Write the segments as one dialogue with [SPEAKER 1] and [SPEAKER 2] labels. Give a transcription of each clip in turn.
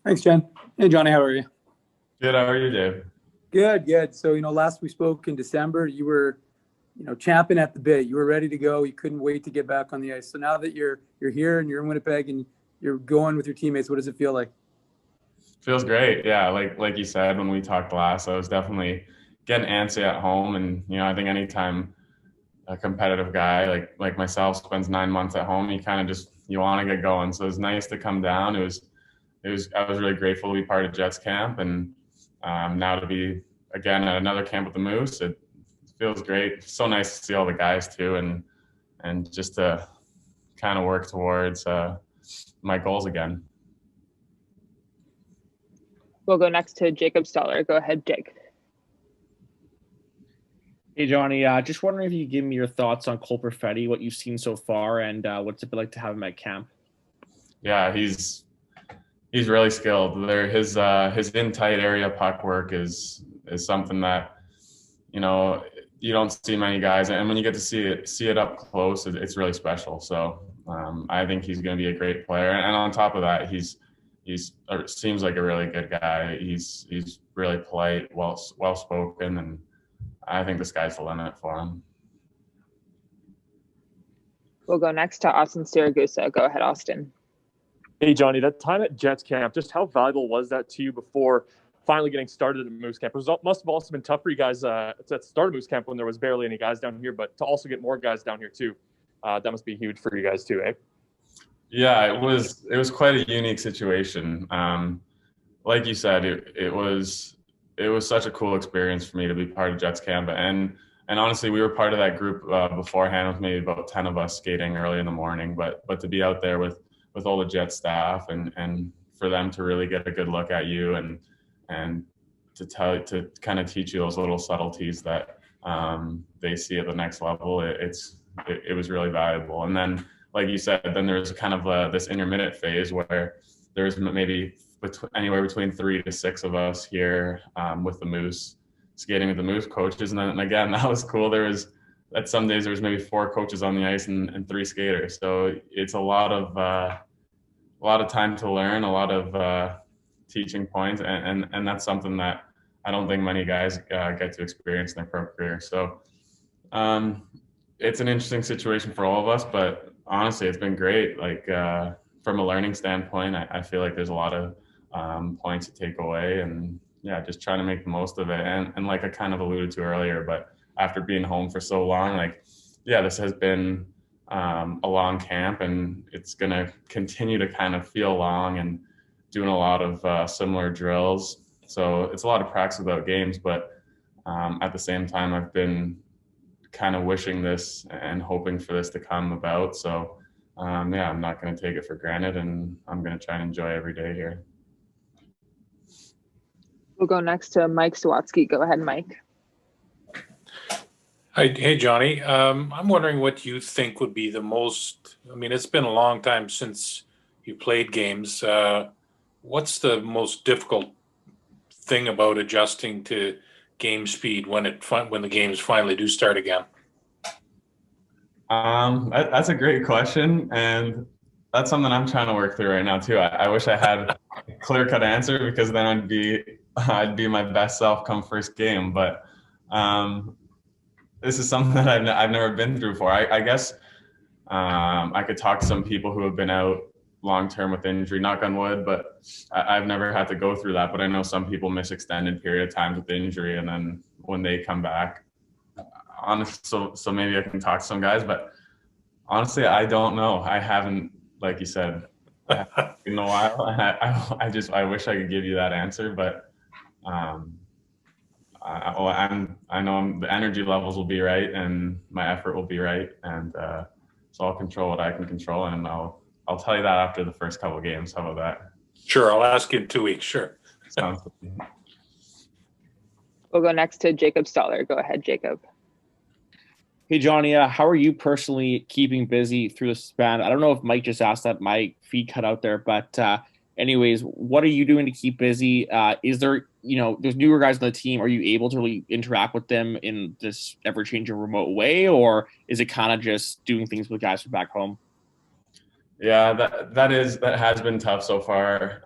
[SPEAKER 1] Thanks, Jen. Hey, Johnny, how are you?
[SPEAKER 2] Good. How are you, Dave?
[SPEAKER 1] Good, good. So, last we spoke in December, you were, champing at the bit. You were ready to go. You couldn't wait to get back on the ice. So now that you're here and you're in Winnipeg and you're going with your teammates, what does it feel like?
[SPEAKER 2] Feels great. Yeah, like you said when we talked last, I was definitely getting antsy at home, and I think anytime a competitive guy like myself spends 9 months at home, you want to get going. So it was nice to come down. It was I was really grateful to be part of Jets camp, and now to be again at another camp with the Moose. It feels great. It's so nice to see all the guys too, and just to kind of work towards my goals again.
[SPEAKER 3] We'll go next to Jacob Stoller. Go ahead, Jake.
[SPEAKER 4] Hey, Johnny. Just wondering if you could give me your thoughts on culprit fetty, what you've seen so far, and what's it been like to have him at camp?
[SPEAKER 2] Yeah, he's really skilled. His in tight area puck work is something that you don't see many guys, and when you get to see it up close, it's really special. So I think he's going to be a great player, and on top of that, he's seems like a really good guy. He's really polite, well spoken, and I think the sky's the limit for him.
[SPEAKER 3] We'll go next to Austin Siragusa. Go ahead, Austin.
[SPEAKER 5] Hey, Johnny, that time at Jets camp, just how valuable was that to you before finally getting started at Moose camp? It must have also been tough for you guys at the start of Moose camp when there was barely any guys down here, but to also get more guys down here too, that must be huge for you guys too, eh?
[SPEAKER 2] Yeah, it was quite a unique situation. Like you said, it was such a cool experience for me to be part of Jets camp, and honestly, we were part of that group beforehand with maybe about 10 of us skating early in the morning. But to be out there with all the Jets staff and for them to really get a good look at you and to kind of teach you those little subtleties that they see at the next level, it was really valuable. And then, like you said, then there's kind of this intermittent phase where there's maybe anywhere between 3 to 6 of us here with the Moose, skating with the Moose coaches. And then again, that was cool. At some days there was maybe 4 coaches on the ice and 3 skaters. So it's a lot of time to learn, a lot of teaching points, and that's something that I don't think many guys get to experience in their pro career. So it's an interesting situation for all of us, but honestly, it's been great. Like from a learning standpoint, I feel like there's a lot of points to take away, and yeah, just trying to make the most of it. And like I kind of alluded to earlier, but after being home for so long, this has been a long camp, and it's going to continue to kind of feel long and doing a lot of similar drills. So it's a lot of practice without games, but at the same time, I've been kind of wishing this and hoping for this to come about. So I'm not going to take it for granted, and I'm going to try and enjoy every day here.
[SPEAKER 3] We'll go next to Mike Sawatsky. Go ahead, Mike.
[SPEAKER 6] Hi, hey, Johnny. I'm wondering what you think would be the most, it's been a long time since you played games. What's the most difficult thing about adjusting to game speed when the games finally do start again?
[SPEAKER 2] That's a great question, and that's something I'm trying to work through right now too. I wish I had a clear-cut answer, because then I'd be my best self come first game. But this is something that I've never been through before. I guess I could talk to some people who have been out long term with injury, knock on wood, but I've never had to go through that. But I know some people miss extended period of times with injury, and then when they come back, so maybe I can talk to some guys. But honestly, I don't know. I haven't, like you said, in a while. I wish I could give you that answer, but I know the energy levels will be right and my effort will be right, and so I'll control what I can control, and I'll tell you that after the first couple of games. How about that?
[SPEAKER 6] Sure, I'll ask you in 2 weeks. Sure.
[SPEAKER 2] Sounds good.
[SPEAKER 3] We'll go next to Jacob Stoller. Go ahead, Jacob.
[SPEAKER 4] Hey, Johnny, how are you personally keeping busy through the span? I don't know if Mike just asked that. My feed cut out there, but anyways, what are you doing to keep busy? Is there, there's newer guys on the team. Are you able to really interact with them in this ever-changing remote way, or is it kind of just doing things with guys from back home?
[SPEAKER 2] Yeah, that has been tough so far.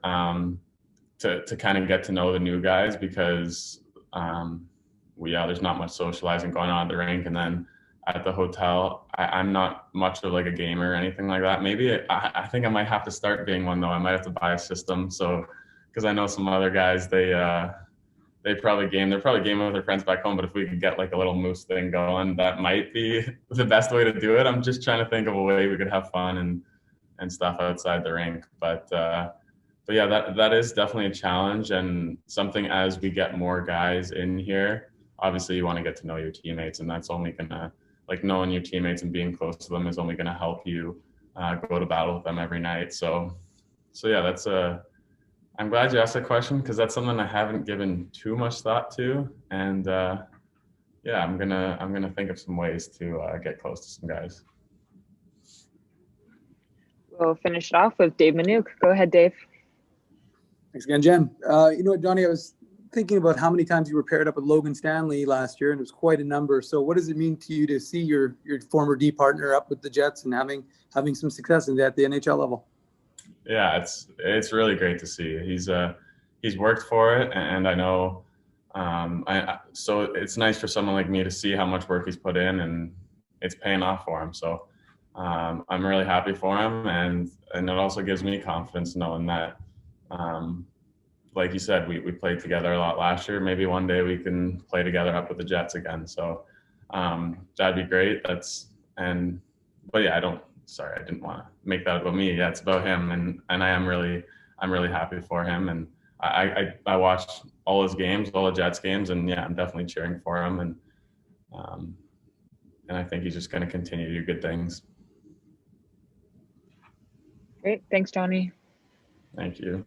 [SPEAKER 2] to kind of get to know the new guys because there's not much socializing going on at the rink. And then at the hotel, I'm not much of like a gamer or anything like that. Maybe I think I might have to start being one though. I might have to buy a system. So, because I know some other guys, they're probably gaming with their friends back home. But if we could get like a little Moose thing going, that might be the best way to do it. I'm just trying to think of a way we could have fun and stuff outside the rink. But yeah, that is definitely a challenge and something as we get more guys in here. Obviously, you want to get to know your teammates, and that's only gonna, like, knowing your teammates and being close to them is only gonna help you go to battle with them every night. So yeah, that's I'm glad you asked that question because that's something I haven't given too much thought to, and yeah, I'm gonna think of some ways to get close to some guys.
[SPEAKER 3] We'll finish it off with Dave Manook. Go ahead, Dave.
[SPEAKER 1] Thanks again, Jen. You know what, Johnny, I was thinking about how many times you were paired up with Logan Stanley last year, and it was quite a number. So what does it mean to you to see your former D partner up with the Jets and having some success at the NHL level?
[SPEAKER 2] Yeah, it's really great to see. He's worked for it, and I know. So it's nice for someone like me to see how much work he's put in, and it's paying off for him. So I'm really happy for him, and it also gives me confidence knowing that, like you said, we played together a lot last year. Maybe one day we can play together up with the Jets again. So that'd be great. But yeah, I didn't want to make that about me. Yeah, it's about him, and I'm really happy for him, and I watched all his games, all the Jets games, and yeah, I'm definitely cheering for him, and I think he's just going to continue to do good things.
[SPEAKER 3] Great, thanks, Johnny.
[SPEAKER 2] Thank you.